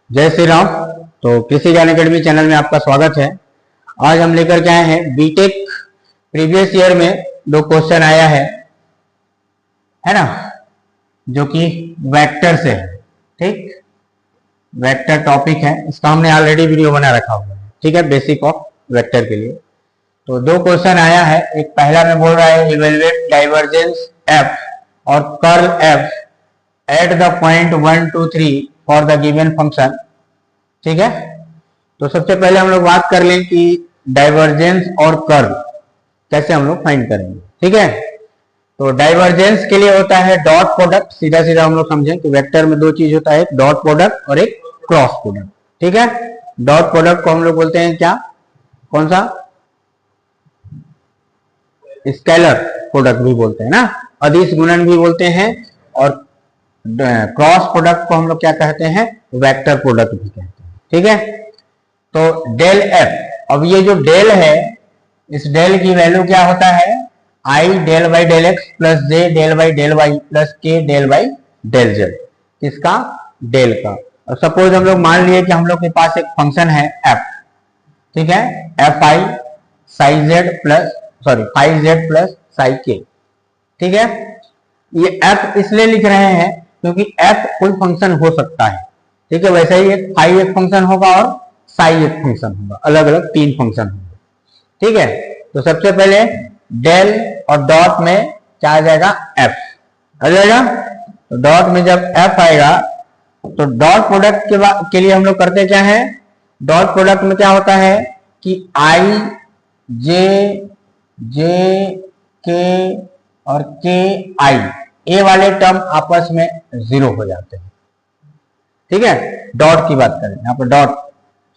जय श्री राम। तो कृषि ज्ञान अकेडमी चैनल में आपका स्वागत है। आज हम लेकर के आए हैं बीटेक प्रीवियस ईयर में दो क्वेश्चन आया है ना, जो कि वेक्टर से है। ठीक, वेक्टर टॉपिक है, इसका हमने ऑलरेडी वीडियो बना रखा हुआ है। ठीक है, बेसिक ऑफ वेक्टर के लिए। तो दो क्वेश्चन आया है। एक पहला में बोल रहा है इवेलुएट डाइवर्जेंस एफ और curl F eight the point 1 2 3 for the given function. ठीक है, तो सबसे पहले हम लोग बात कर लें कि डाइवर्जेंस और कर्ल कैसे हम लोग फाइंड करेंगे। ठीक है, तो डाइवर्जेंस के लिए होता है डॉट प्रोडक्ट। सीधा सीधा हम लोग समझें कि वेक्टर में दो चीज होता है, एक डॉट प्रोडक्ट और एक क्रॉस प्रोडक्ट। ठीक है, डॉट प्रोडक्ट को हम लोग बोलते हैं क्या, कौन सा, स्केलर प्रोडक्ट भी बोलते हैं ना, अदिश गुणन भी बोलते हैं। और क्रॉस प्रोडक्ट को हम लोग क्या कहते हैं, वेक्टर प्रोडक्ट भी कहते हैं। ठीक है, तो डेल एफ, अब ये जो डेल है, इस डेल की वैल्यू क्या होता है, i del by del x plus j del by del y plus k del by del z. किसका, डेल का। और सपोज हम लोग मान लिए कि हम लोग के पास एक फंक्शन है एफ। ठीक है, f i psi z plus phi z plus psi k. ठीक है, ये एफ इसलिए लिख रहे हैं क्योंकि एफ कोई फंक्शन हो सकता है। ठीक है, वैसे ही एक फाई एक फंक्शन होगा और साई एक फंक्शन होगा, अलग अलग तीन फंक्शन होंगे। ठीक है, तो सबसे पहले डेल और डॉट में क्या आ जाएगा, एफ आ जाएगा। तो डॉट में जब एफ आएगा तो डॉट प्रोडक्ट के लिए हम लोग करते क्या है, डॉट प्रोडक्ट में क्या होता है कि आई जे जे के और के आई, ए वाले टर्म आपस में जीरो हो जाते हैं। ठीक है, डॉट की बात करें यहाँ पर, डॉट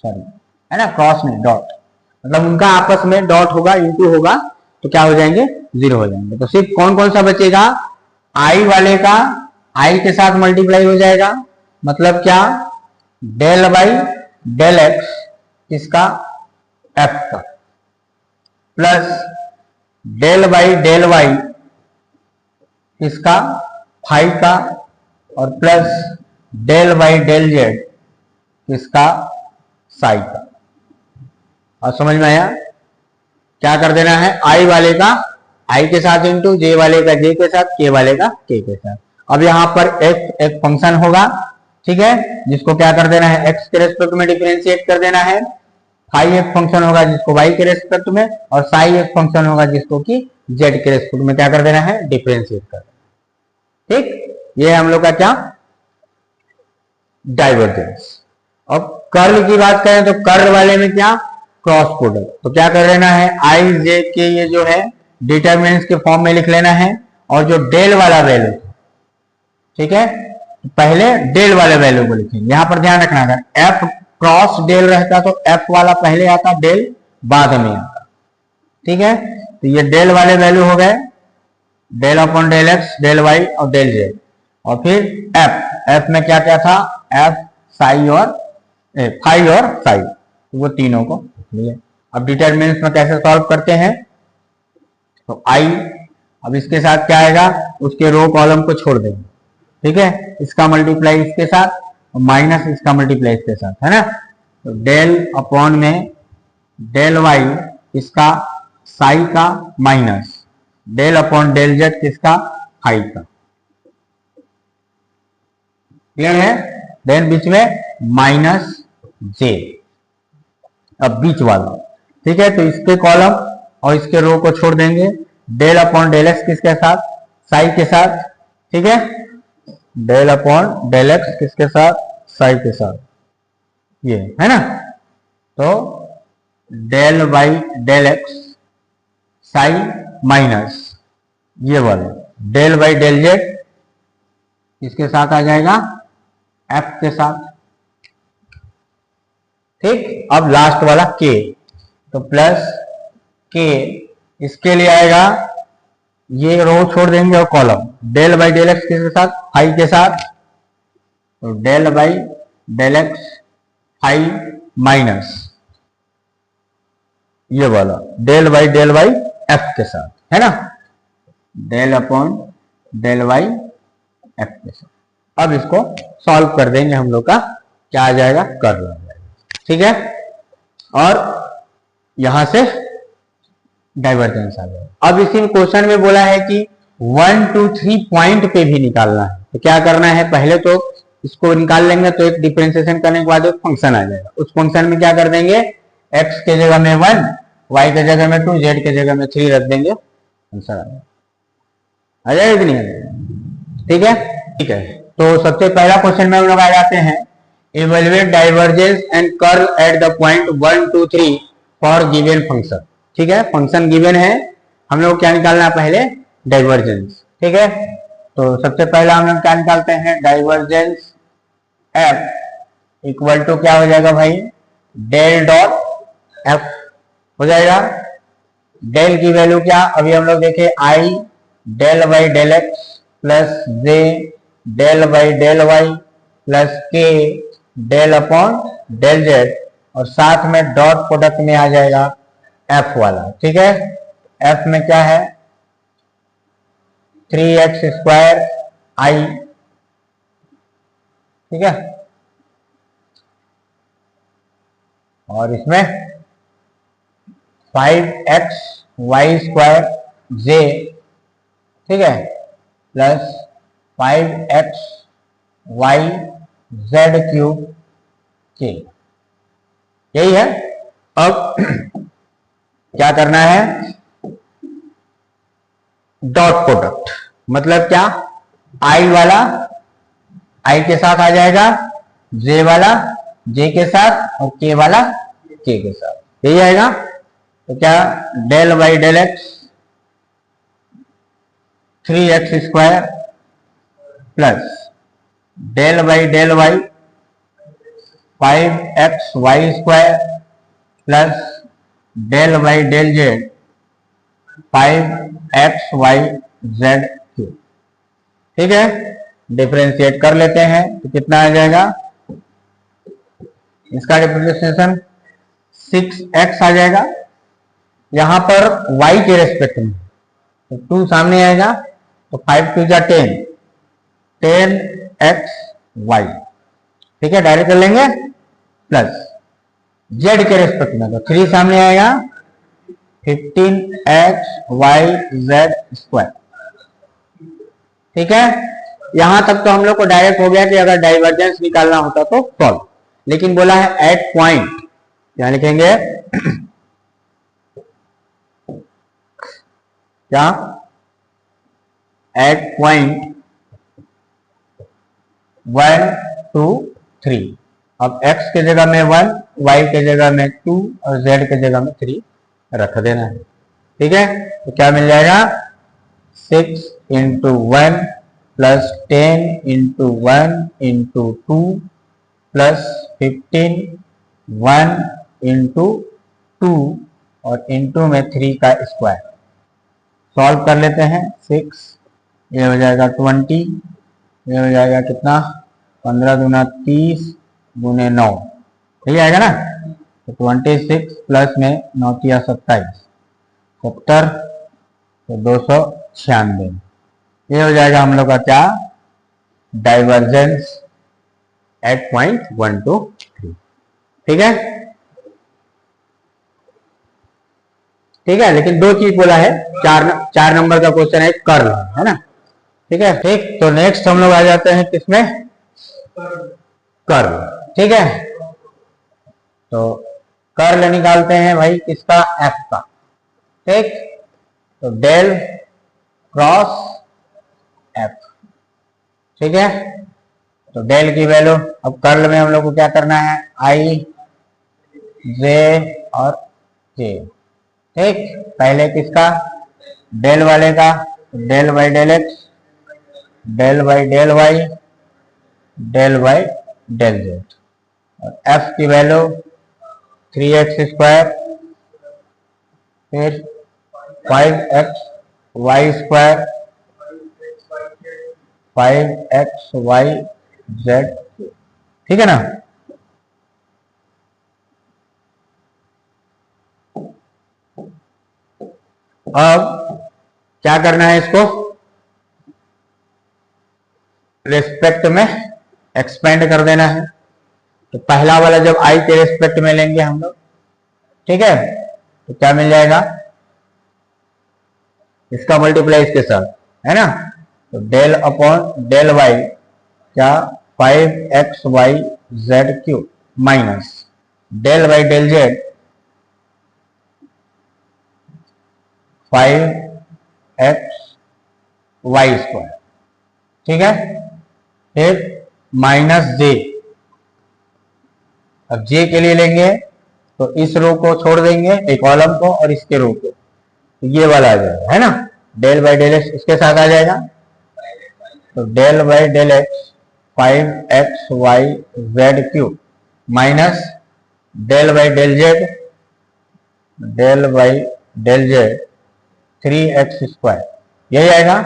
है ना, क्रॉस में डॉट, मतलब उनका आपस में डॉट होगा, इंटू होगा, तो क्या हो जाएंगे, जीरो हो जाएंगे। तो सिर्फ कौन कौन सा बचेगा, आई वाले का आई के साथ मल्टीप्लाई हो जाएगा, मतलब क्या, डेल बाई डेल एक्स इसका एफ का, plus del by del y इसका फाई का, और plus del by del z इसका साई का। और समझ में आया, क्या कर देना है, आई वाले का आई के साथ इंटू, जे वाले का जे के साथ, के वाले का के साथ। अब यहां पर एक फंक्शन होगा, ठीक है, जिसको क्या कर देना है, एक्स के रेस्पेक्ट में डिफरेंशिएट कर देना है। फाई एक फंक्शन होगा जिसको वाई के रेस्पेक्ट में, और साई एक फंक्शन होगा जिसको कि जेड के रेस्पेक्ट में क्या कर देना है, डिफरेंशिएट कर देना। ठीक, ये हम लोग का क्या, डाइवर्जेंस। अब कर्ल की बात करें तो कर्ल वाले में क्या, क्रॉस प्रोडक्ट। तो क्या कर लेना है, आई जे के ये जो है डिटरमिनेंट्स के फॉर्म में लिख लेना है, और जो डेल वाला वैल्यू, ठीक है, पहले डेल वाले वैल्यू को लिखेंगे। यहां पर ध्यान रखना, अगर एफ क्रॉस डेल रहता तो एफ वाला पहले आता, डेल बाद में आता। ठीक है, तो ये डेल वाले वैल्यू हो गए, del upon del x, del y और डेल जेड। और फिर एफ में क्या क्या था, एफ साई और फाई और साई, वो तीनों को लिए। अब डिटरमिनेंट्स में कैसे सॉल्व करते हैं, तो आई, अब इसके साथ क्या आएगा, उसके रो कॉलम को छोड़ देंगे। ठीक है, इसका मल्टीप्लाई इसके साथ और माइनस इसका मल्टीप्लाई इसके साथ, है ना। तो डेल अपॉन में डेल वाई इसका साई का, minus del upon del z किसका, फाई का। क्लियर है, देन बीच में माइनस जे, अब बीच वाला। ठीक है, तो इसके कॉलम और इसके रो को छोड़ देंगे, डेल अपॉन डेल एक्स किसके साथ, साई के साथ। ठीक है, डेल अपॉन डेल एक्स किसके साथ, साई के साथ, ये है ना। तो del by del x psi minus ये वाला डेल बाई डेल जेड इसके साथ आ जाएगा, एफ के साथ। ठीक, अब लास्ट वाला के, तो प्लस के इसके लिए आएगा, ये रो छोड़ देंगे और column, del by del x किसके साथ, फाई के साथ, तो del by del x phi minus ये वाला del by del y f के साथ, है ना, del upon del y f के साथ। अब इसको सॉल्व कर देंगे हम लोग का क्या आ जाएगा, कर्ल आ जाएगा। ठीक है, और यहां से डाइवर्जेंस आ जाएगा। अब इसी क्वेश्चन में बोला है कि 1 2 3 पॉइंट पे भी निकालना है, तो क्या करना है, पहले तो इसको निकाल लेंगे तो एक डिफरेंशिएशन करने के बाद एक फंक्शन आ जाएगा। उस फंक्शन में क्या कर देंगे, x के जगह में 1, y के जगह में 2, z के जगह में 3 रख देंगे, आंसर आ जाएगा कि नहीं आ जाएगा। ठीक है, ठीक है। तो सबसे पहला क्वेश्चन में हम लोग आ जाते हैं, evaluate divergence and curl eight the point 1 2 3 for given function. ठीक है, फंक्शन गिवन है, हम लोग क्या निकालना है, पहले डाइवर्जेंस। ठीक है, तो सबसे पहला हम लोग क्या निकालते हैं, डाइवर्जेंस एफ इक्वल टू क्या हो जाएगा भाई, डेल डॉट एफ हो जाएगा। डेल की वैल्यू क्या, अभी हम लोग देखे i del by del x plus j del by del y plus k del upon del z, और साथ में डॉट प्रोडक्ट में आ जाएगा एफ वाला। ठीक है, एफ में क्या है, 3x स्क्वायर आई। ठीक है, और इसमें 5x वाई स्क्वायर जे, ठीक है, plus 5x y z cube के, यही है। अब क्या करना है, डॉट प्रोडक्ट मतलब क्या, आई वाला आई के साथ आ जाएगा, जे वाला जे के साथ, और के वाला के साथ, यही आएगा। तो क्या, del by del x 3x square plus del by del y 5x y square plus del by del z 5x y z cube. ठीक है, डिफरेंशिएट कर लेते हैं तो कितना आ जाएगा, इसका डिफरेंशिएशन 6x आ जाएगा। यहां पर y के रेस्पेक्ट में तो 2 सामने आएगा, तो 5 2 जा 10 10x y। ठीक है, डायरेक्ट कर लेंगे, प्लस z के रेस्पेक्ट में तो 3 सामने आएगा, 15x y z स्क्वायर। ठीक है, यहां तक तो हम लोग को डायरेक्ट हो गया कि अगर डाइवर्जेंस निकालना होता तो सॉल्व, लेकिन बोला है एट पॉइंट, क्या लिखेंगे, क्या, एट पॉइंट 1 2 3। अब x के जगह में 1, y के जगह में 2 और z के जगह में 3 रख देना है। ठीक है, तो क्या मिल जाएगा, 6 into 1 plus 10 into 1 into 2 plus 15 1 into 2 और इंटू में 3 का स्क्वायर। सॉल्व कर लेते हैं, 6 ये हो जाएगा 20, ये हो जाएगा कितना, 15 दूना 30 गुने 9, यही आएगा ना। तो 26 प्लस में 9 तिया 27 70, तो 296, ये हो जाएगा हम लोग का क्या, डाइवर्जेंस एट पॉइंट 1 2 3। ठीक है, ठीक है, लेकिन 2 चीज बोला है, 4 नंबर का क्वेश्चन है, कर्ल है ना। ठीक है, ठीक, तो नेक्स्ट हम लोग आ जाते हैं किसमें, कर्ल। ठीक है, तो कर्ल निकालते हैं भाई किसका, एफ का। ठीक, तो डेल क्रॉस एफ। ठीक है, तो डेल की वैल्यू, अब कर्ल में हम लोग को क्या करना है, आई जे और के। ठीक, पहले किसका, डेल वाले का, del by del x del by del y del by del z, और एफ की वैल्यू 3x स्क्वायर फिर 5x y square 5x y Z. ठीक है ना। अब क्या करना है, इसको रेस्पेक्ट में एक्सपेंड कर देना है। तो पहला वाला जब आई के रेस्पेक्ट में लेंगे हम लोग, ठीक है, तो क्या मिल जाएगा, इसका मल्टीप्लाई इसके साथ, है ना, तो डेल अपॉन डेल वाई क्या 5xyz³ minus del y del z 5xy², ठीक है, फिर माइनस जे, अब जे के लिए लेंगे तो इस रो को छोड़ देंगे, एक कॉलम को, और इसके रो को, तो ये वाला आ जाएगा, है ना, डेल बाई डेल एक्स इसके साथ आ जाएगा, तो del by del x 5xyz³ minus del by del z 3x², यही आएगा,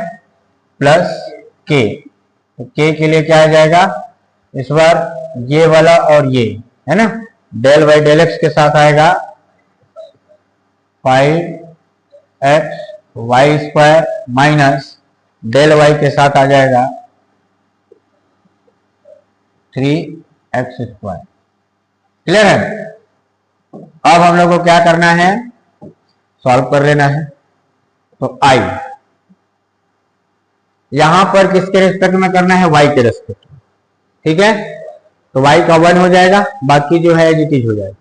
प्लस के, तो के के लिए क्या आ जाएगा, इस बार ये वाला और ये, है ना, डेल बाई डेल एक्स के साथ आएगा 5xy² माइनस डेल वाई के साथ आ जाएगा 3x²। क्लियर है? अब हम लोग को क्या करना है, सॉल्व कर लेना है। तो आई यहां पर किसके रेस्पेक्ट में करना है, वाई के रेस्पेक्ट में, ठीक है, तो वाई का 1 हो जाएगा, बाकी जो है एज इट इज हो जाएगा,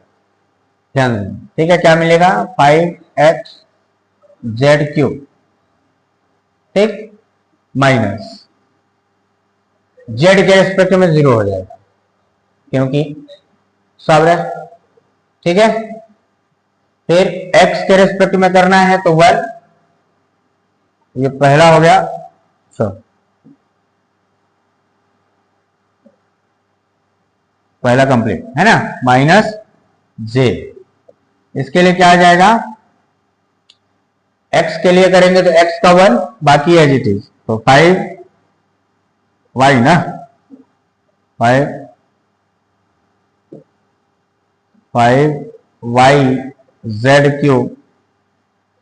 ध्यान देना, ठीक है, क्या मिलेगा 5xz³, ठीक, माइनस जेड के रेस्पेक्ट में 0 हो जाएगा क्योंकि सब है, ठीक है, फिर x के रेस्पेक्ट में करना है तो 1, ये पहला हो गया, पहला कंप्लीट, है ना, माइनस जे, इसके लिए क्या आ जाएगा, x के लिए करेंगे तो x का 1, बाकी एज इट इज, तो 5y ना, 5yz³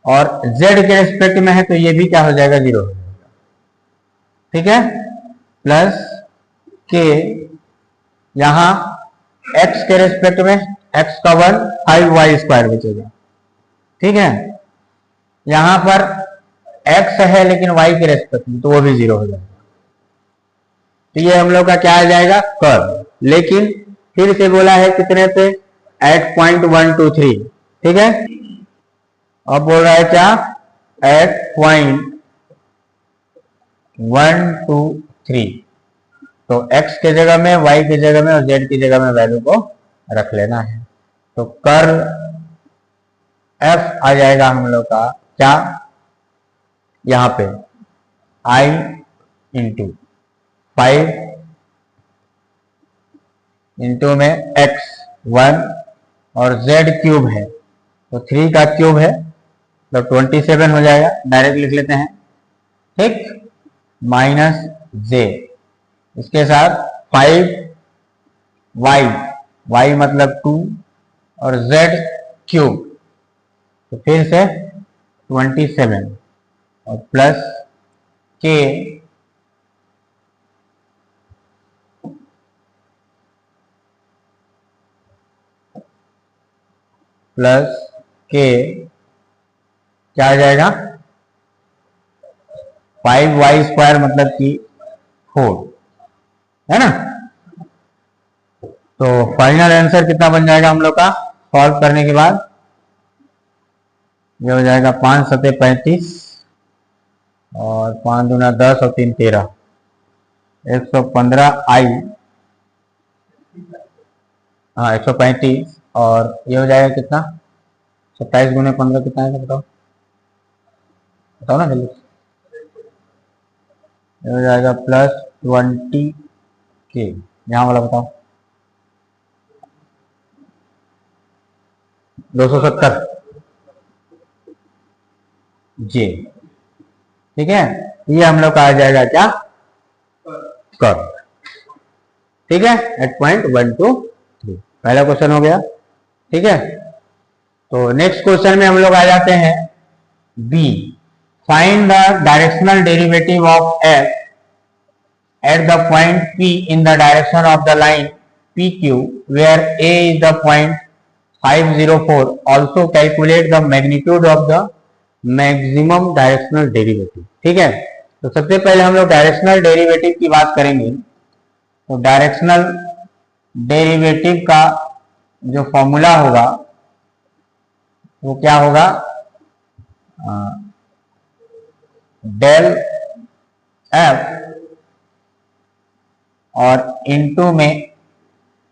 और z के रेस्पेक्ट में है तो ये भी क्या हो जाएगा, 0 हो जाएगा, ठीक है, प्लस के, यहां x के रेस्पेक्ट में x का 1 5y² बचेगा, ठीक है, यहां पर x है लेकिन y के रेस्पेक्ट में तो वो भी 0 हो जाएगा, तो ये हम लोग का क्या आ जाएगा, कर्व, लेकिन फिर से बोला है कितने पे, at पॉइंट 1 2 3, ठीक है, अब बोल रहा है क्या, at पॉइंट 1 2 3, तो x के जगह में, y की जगह में और z की जगह में वैल्यू को रख लेना है, तो कर्व f आ जाएगा हम लोग का क्या, यहां पे i इंटू 5 इंटू में x 1 और z³ है तो 3 का क्यूब है तो 27 हो जाएगा, डायरेक्ट लिख लेते हैं, ठीक, माइनस j, इसके साथ 5y मतलब 2 और z³ तो फिर से 27 और प्लस k प्लस k क्या आ जाएगा, 5y² मतलब कि 4, है ना, तो फाइनल आंसर कितना बन जाएगा हम लोग का, सॉल्व करने के बाद ये हो जाएगा 5 7 35 और 5 दूना 10 और 3 13, 115i, हाँ 135, और ये हो जाएगा कितना, 27 गुने 15 कितना है बताओ, बताओ ना जल्दी, ये हो जाएगा प्लस 20k, यहाँ वाला बताओ, 270 जे, ठीक है, ये हम लोग का आ जाएगा क्या, कर्व, ठीक है, एट पॉइंट 1 2 3, पहला क्वेश्चन हो गया, ठीक है, तो नेक्स्ट क्वेश्चन में हम लोग आ जाते हैं B, find the directional derivative of f at the point P in the direction of the line PQ where A is the point 504 also calculate the magnitude of the maximum directional derivative। ठीक है, तो सबसे पहले हम लोग directional derivative की बात करेंगे। तो डायरेक्शनल डेरिवेटिव का जो फॉर्मूला होगा वो क्या होगा, डेल एफ और इनटू में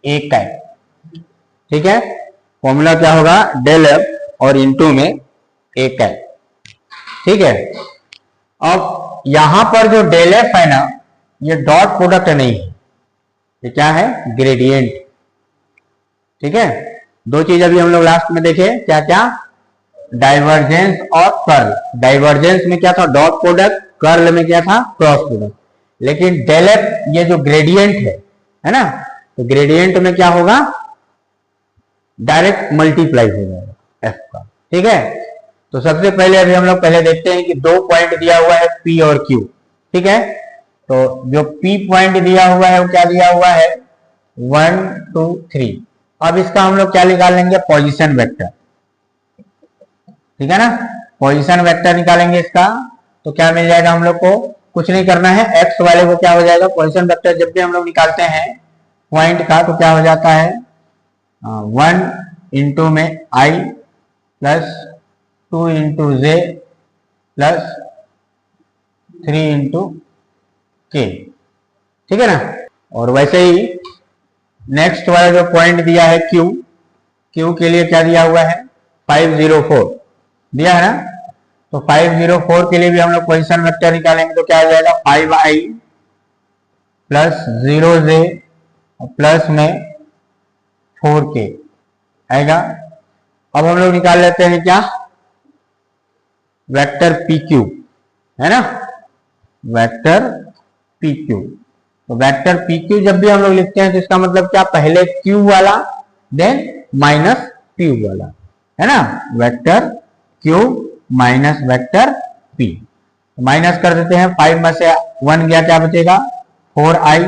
ए कैप। ठीक है, फॉर्मूला क्या होगा, डेल एफ और इनटू में ए कैप। ठीक है, अब यहां पर जो डेल एफ है ना, ये डॉट प्रोडक्ट नहीं है, ये क्या है, ग्रेडियंट। ठीक है, दो चीज अभी हम लोग लास्ट में देखे, क्या क्या, डाइवर्जेंस और कर्ल। डाइवर्जेंस में क्या था, डॉट प्रोडक्ट, कर्ल में क्या था, क्रॉस प्रोडक्ट। लेकिन डेल एफ ये जो ग्रेडियंट है ना, तो ग्रेडियंट में क्या होगा, डायरेक्ट मल्टीप्लाई हो जाएगा एफ का। ठीक है, तो सबसे पहले अभी हम लोग पहले देखते हैं कि दो पॉइंट दिया हुआ है पी और क्यू। ठीक है, तो जो पी पॉइंट दिया हुआ है वो क्या दिया हुआ है, 1 2 3। अब इसका हम लोग क्या निकाल लेंगे, पोजीशन वेक्टर। ठीक है ना, पोजीशन वेक्टर निकालेंगे इसका, तो क्या मिल जाएगा हम लोग को, कुछ नहीं करना है, एक्स वाले को क्या हो जाएगा, पोजीशन वेक्टर जब भी हम लोग निकालते हैं पॉइंट का तो क्या हो जाता है, 1 इंटू में आई प्लस 2 इंटू जे प्लस 3 इंटू के। ठीक है ना, और वैसे ही नेक्स्ट वाला जो पॉइंट दिया है क्यू, क्यू के लिए क्या दिया हुआ है, 504 दिया है ना, तो 504 के लिए भी हम लोग पोजीशन वेक्टर निकालेंगे, तो क्या हो जाएगा, 5i प्लस 0j प्लस में 4k आएगा। अब हम लोग निकाल लेते हैं क्या, वेक्टर PQ है ना, वेक्टर PQ। तो वेक्टर PQ जब भी हम लोग लिखते हैं तो इसका मतलब क्या, पहले Q वाला देन माइनस P वाला, है ना, vector Q minus vector P। Minus कर देते हैं, 5 में से 1 गया, क्या बचेगा, 4i,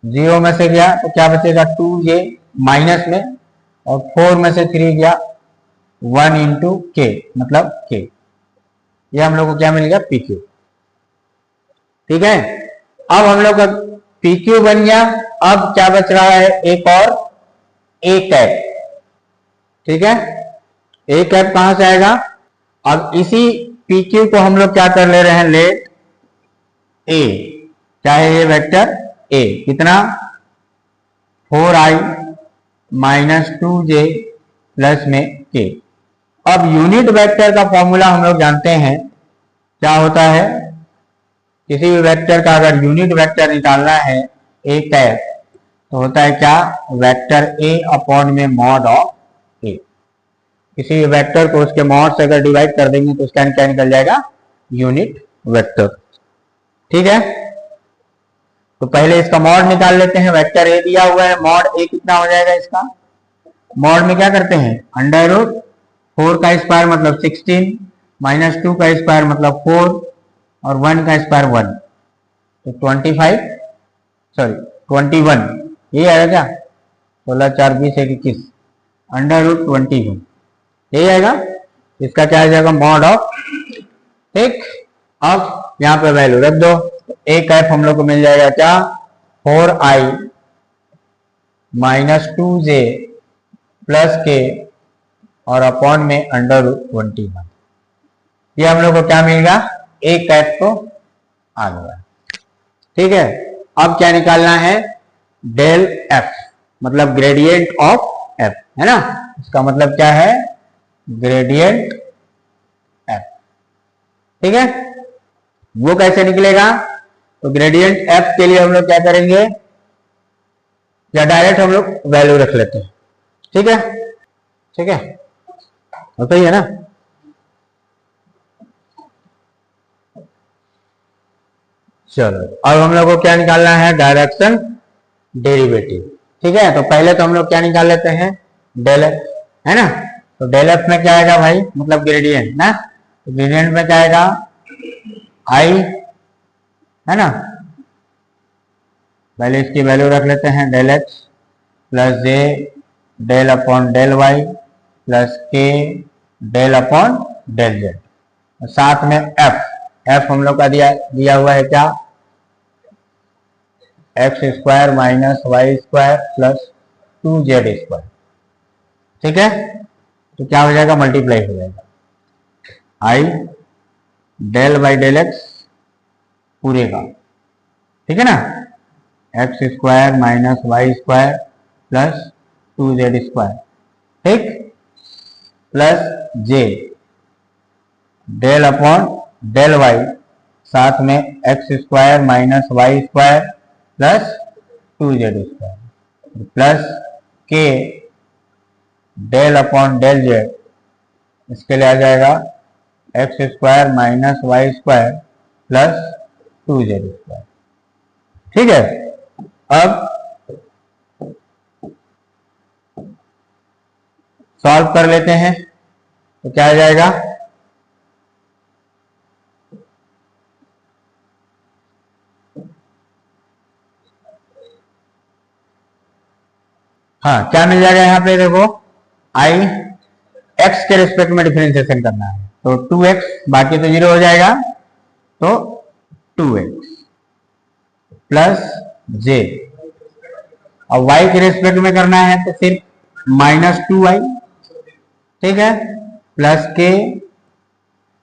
0 में से गया तो क्या बचेगा, 2j माइनस में, और 4 में से 3 गया, 1 इंटू के मतलब के। ये हम लोग को क्या मिल गया, PQ। ठीक है, अब हम लोग का PQ बन गया। अब क्या बच रहा है, एक और ए कैप। ठीक है, ए कैप कहां से आएगा, अब इसी PQ को हम लोग क्या कर ले रहे हैं, लेट ए, चाहे ये वेक्टर ए कितना, 4i माइनस 2j प्लस में k। अब यूनिट वेक्टर का फॉर्मूला हम लोग जानते हैं, क्या होता है, किसी भी वेक्टर का अगर यूनिट वेक्टर निकालना है ए कैप, तो होता है क्या, वेक्टर ए अपॉन में मॉड ऑफ ए। किसी भी वेक्टर को उसके मॉड से अगर डिवाइड कर देंगे तो उसका क्या निकल जाएगा, यूनिट वेक्टर। ठीक है, तो पहले इसका मॉड निकाल लेते हैं, वेक्टर ए दिया हुआ है, मॉड ए कितना हो जाएगा, इसका मॉड में क्या करते हैं, अंडर रूट 4 का स्क्वायर मतलब 16 माइनस 2 का स्क्वायर मतलब 4 और 1 का स्क्वायर 1, तो 21, ये आएगा क्या, 16 4 20 21 अंडर रूट 21, यही आएगा, इसका क्या आ जाएगा, मॉड ऑफ। ठीक, अब यहाँ पे वैल्यू रख दो, तो ए कैप हम लोग को मिल जाएगा क्या, 4i माइनस 2j प्लस के और अपॉन में अंडर रूट 21। ये हम लोग को क्या मिलेगा, ए कैप को आ गया। ठीक है, अब क्या निकालना है, डेल एफ मतलब ग्रेडियंट ऑफ एफ, है ना, इसका मतलब क्या है, ग्रेडियंट एफ। ठीक है, वो कैसे निकलेगा, तो ग्रेडियंट एफ के लिए हम लोग क्या करेंगे, या डायरेक्ट हम लोग वैल्यू रख लेते हैं। ठीक है, ठीक है, होता ही है ना। चलो, अब हम लोग को क्या निकालना है, डायरेक्शन डेरिवेटिव। ठीक है, तो पहले तो हम लोग क्या निकाल लेते हैं, डेल एफ, है ना, तो डेल एफ में क्या आएगा भाई, मतलब ग्रेडियंट ना, तो ग्रेडियंट में क्या आएगा, आई, है ना, पहले इसकी वैल्यू रख लेते हैं, del x plus j del upon del y plus k del upon del z, साथ में एफ हम लोग का दिया हुआ है क्या, x square minus y square plus 2z square. ठीक है, तो क्या हो जाएगा, मल्टीप्लाई हो जाएगा, i del by del x पूरे का, ठीक है ना, x square minus y square plus 2z square, ठीक, plus j del upon del y, साथ में x square minus y square plus 2z square, plus k del upon del z, इसके लिए आ जाएगा x square minus y square plus 2z square. ठीक है, अब सॉल्व कर लेते हैं, तो क्या आ जाएगा, हाँ क्या मिल जाएगा यहाँ पे, देखो आई एक्स के रिस्पेक्ट में डिफरेंशिएशन करना है, तो 2x, बाकी तो 0 हो जाएगा, तो 2x प्लस जे, और y के रिस्पेक्ट में करना है तो सिर्फ माइनस 2y, ठीक है, प्लस के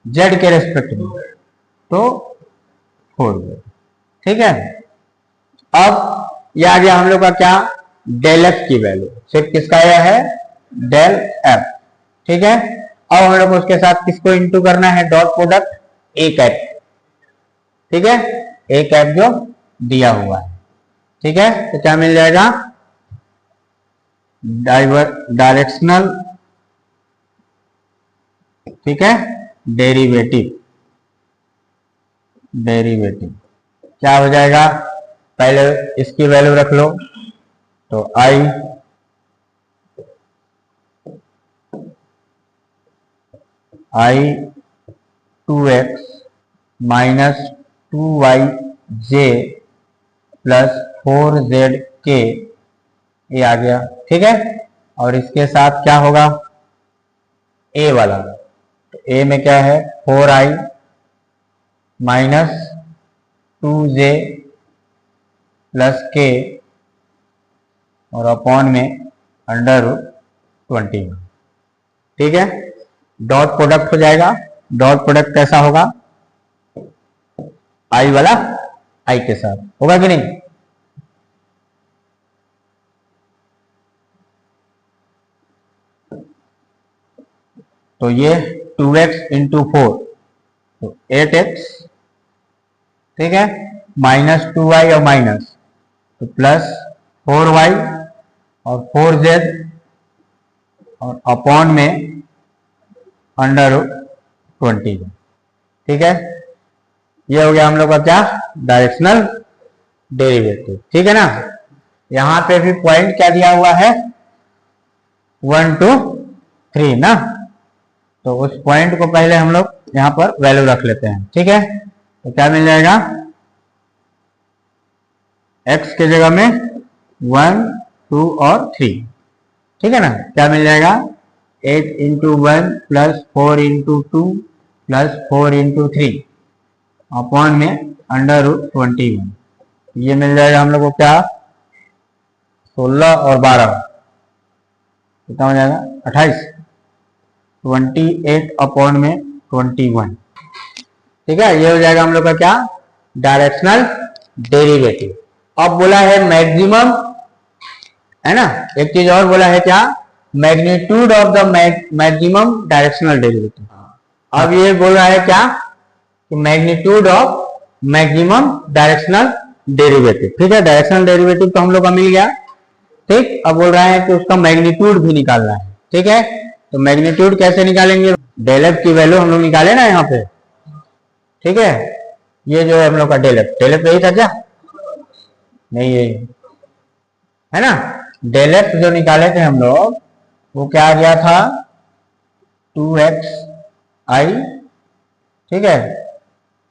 z के रिस्पेक्ट में तो 4z। ठीक है, अब यह आ गया हम लोग का क्या, डेल एफ की वैल्यू, सिर्फ किसका आया है, डेल एफ। ठीक है, अब हम लोग उसके साथ किसको इंटू करना है, डॉट प्रोडक्ट ए कैप, ठीक है, ए कैप जो दिया हुआ है। ठीक है, तो क्या मिल जाएगा, डायरेक्शनल, ठीक है, डेरिवेटिव क्या हो जाएगा, पहले इसकी वैल्यू रख लो, तो आई आई 2x minus 2yj plus 4zk, ये आ गया। ठीक है, और इसके साथ क्या होगा, a वाला, तो a में क्या है, 4i minus 2j plus k और अपॉन में अंडर 21। ठीक है, डॉट प्रोडक्ट हो जाएगा, डॉट प्रोडक्ट कैसा होगा, आई वाला आई के साथ होगा कि नहीं, तो ये 2x इंटू 4 तो 8x, ठीक है, माइनस 2y और माइनस तो प्लस 4y और 4z और अपॉन में अंडर 20। ठीक है, ये हो गया हम लोग का क्या, डायरेक्शनल डेरिवेटिव। ठीक है ना, यहां पे भी पॉइंट क्या दिया हुआ है, 1 2 3 ना, तो उस पॉइंट को पहले हम लोग यहां पर वैल्यू रख लेते हैं। ठीक है, तो क्या मिल जाएगा, x के जगह में 1 2 और 3। ठीक है ना, क्या मिल जाएगा, 8 into 1 plus 4 into 2 plus 4 into 3 upon में अंडर 21, ये मिल जाएगा हम लोग को क्या, 16 और 12 कितना हो जाएगा, 28, 28 अपॉन में 21। ठीक है, ये हो जाएगा हम लोग का क्या, डायरेक्शनल डेरिवेटिव। अब बोला है मैक्सिमम, है ना, एक चीज और बोला है क्या, magnitude of the maximum directional derivative. अब ये बोल रहा है क्या, कि magnitude of maximum directional derivative. ठीक है, डायरेक्शनल डेरिवेटिव तो हम लोग का मिल गया। ठीक, अब बोल रहा है कि उसका मैग्नीट्यूड भी निकालना है। ठीक है, तो मैग्नीट्यूड कैसे निकालेंगे, डेल एफ की वैल्यू हम लोग निकाले ना यहाँ पे। ठीक है, ये जो है हम लोग का डेल एफ यही था क्या, नहीं यही है ना, डेल एफ जो निकाले थे हम लोग वो क्या आ गया था, 2xi, ठीक है,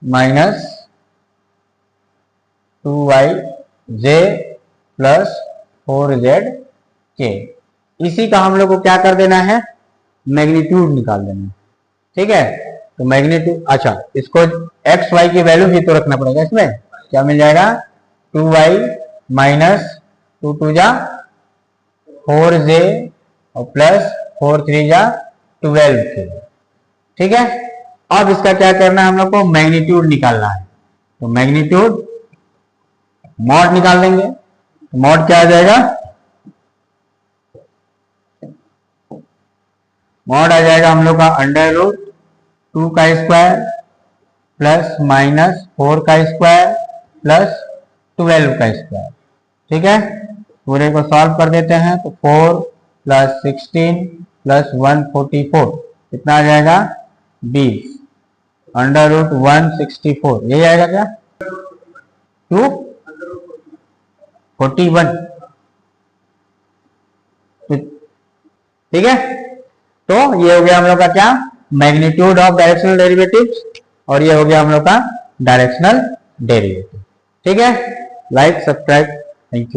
माइनस 2y जे प्लस 4z के। इसी का हम लोग को क्या कर देना है, मैग्नीट्यूड निकाल देना है। ठीक है, तो मैग्नीट्यूड, अच्छा इसको एक्स वाई की वैल्यू भी तो रखना पड़ेगा। इसमें क्या मिल जाएगा, 2y माइनस 2 2 जा 4j और प्लस 4 3 जा 12 के। ठीक है, अब इसका क्या करना है, हम लोग को मैग्नीट्यूड निकालना है। तो मैग्नीट्यूड मॉड निकाल देंगे। तो मॉड क्या आ जाएगा, मॉड आ जाएगा हम लोग का अंडर रूट 2 का स्क्वायर प्लस माइनस 4 का स्क्वायर प्लस 12 का स्क्वायर। ठीक है, पूरे को सॉल्व कर देते हैं तो 4 प्लस 16 प्लस 144 कितना आ जाएगा, 20 अंडर रूट 164। यही आएगा क्या, 241। ठीक है, तो ये हो गया हम लोग का क्या, मैग्नीट्यूड ऑफ डायरेक्शनल डेरिवेटिव्स, और ये हो गया हम लोग का डायरेक्शनल डेरिवेटिव। ठीक है, लाइक सब्सक्राइब, थैंक यू।